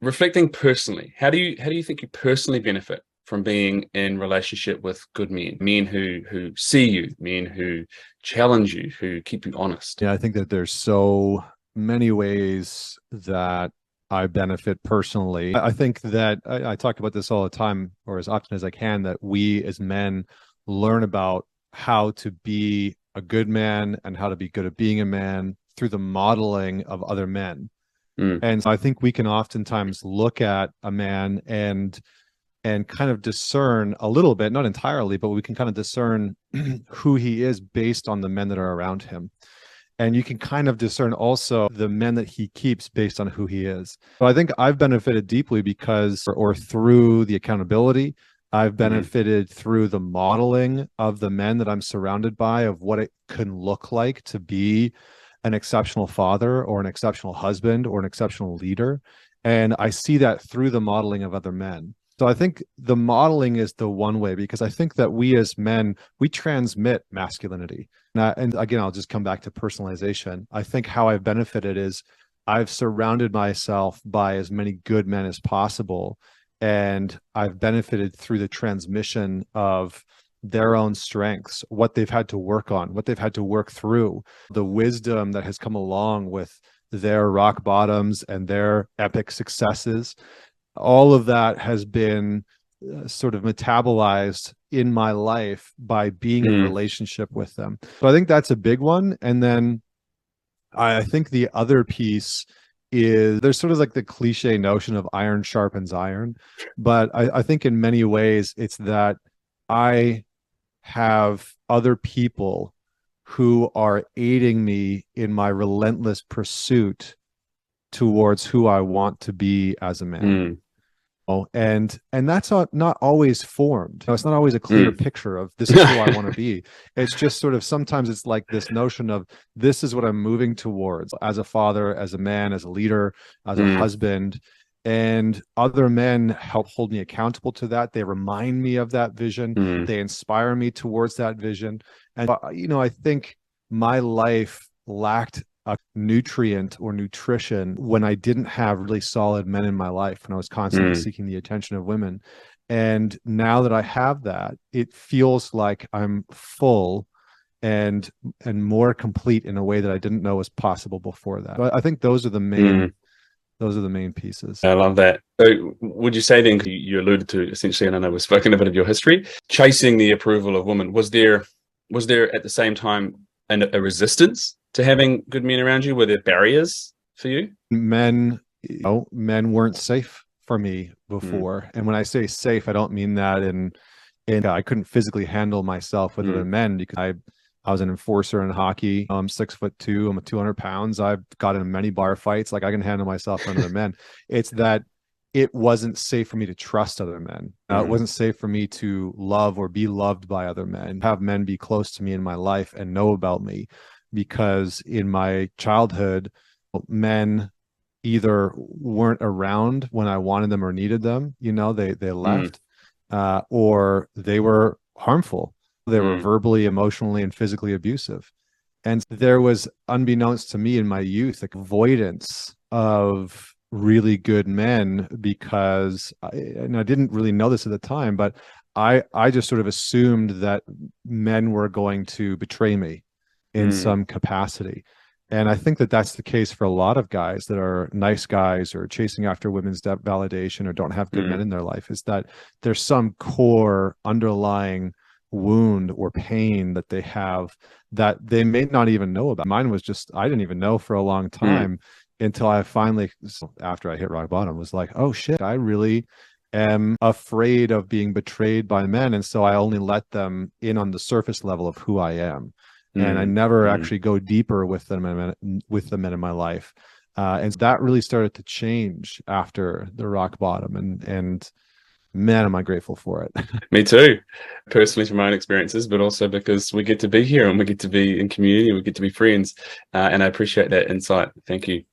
reflecting personally, how do you think you personally benefit from being in relationship with good men, men who see you, men who challenge you, who keep you honest? Yeah, I think that there's so many ways that I benefit personally. I think that I talk about this all the time, or as often as I can, that we as men learn about how to be a good man and how to be good at being a man through the modeling of other men. Mm, And so I think we can oftentimes look at a man and kind of discern a little bit, not entirely, but we can kind of discern who he is based on the men that are around him. And you can kind of discern also the men that he keeps based on who he is. So I think I've benefited deeply because, or through the accountability, I've mm, benefited through the modeling of the men that I'm surrounded by, of what it can look like to be an exceptional father or an exceptional husband or an exceptional leader. And I see that through the modeling of other men. So I think the modeling is the one way, because I think that we as men, we transmit masculinity. And again, I'll just come back to personalization. I think how I've benefited is I've surrounded myself by as many good men as possible. And I've benefited through the transmission of their own strengths, what they've had to work on, what they've had to work through, the wisdom that has come along with their rock bottoms and their epic successes. All of that has been sort of metabolized in my life by being in mm, relationship with them. So I think that's a big one. And then I think the other piece is there's sort of like the cliche notion of iron sharpens iron. But I think in many ways it's that I have other people who are aiding me in my relentless pursuit towards who I want to be as a man. mm, And that's not always formed. It's not always a clear mm. picture of this is who I want to be. It's just sort of sometimes it's like this notion of this is what I'm moving towards as a father, as a man, as a leader, as a Mm, husband. And other men help hold me accountable to that. They remind me of that vision. mm, They inspire me towards that vision. And I think my life lacked a nutrient or nutrition when I didn't have really solid men in my life, when I was constantly mm. seeking the attention of women. And now that I have that, it feels like I'm full and more complete in a way that I didn't know was possible before that. But I think Mm. those are the main pieces. I love that. So would you say then, 'cause you alluded to essentially, and I know we've spoken a bit of your history, chasing the approval of women, was there at the same time a resistance to having good men around you? Were there barriers for you? Men weren't safe for me Mm, before. And when I say safe, I don't mean that in I couldn't physically handle myself with other mm, men because I was an enforcer in hockey. I'm 6'2". I'm 200 pounds. I've got in many bar fights. Like I can handle myself around other men. It's that it wasn't safe for me to trust other men. It mm, wasn't safe for me to love or be loved by other men, have men be close to me in my life and know about me. Because in my childhood, men either weren't around when I wanted them or needed them, they mm, left, or they were harmful. They were mm, verbally, emotionally, and physically abusive. And there was, unbeknownst to me in my youth, like avoidance of really good men because and I didn't really know this at the time, but I just sort of assumed that men were going to betray me in mm, some capacity. And I think that that's the case for a lot of guys that are nice guys or chasing after women's validation or don't have good men mm, in their life, is that there's some core underlying wound or pain that they have that they may not even know about. Mine was just, I didn't even know for a long mm, time until I finally, after I hit rock bottom, was like, oh shit, I really am afraid of being betrayed by men. And so I only let them in on the surface level of who I am. And I mm, never mm. actually go deeper with with the men in my life. And that really started to change after the rock bottom. And man, am I grateful for it. Me too, personally from my own experiences, but also because we get to be here and we get to be in community, we get to be friends, and I appreciate that insight. Thank you.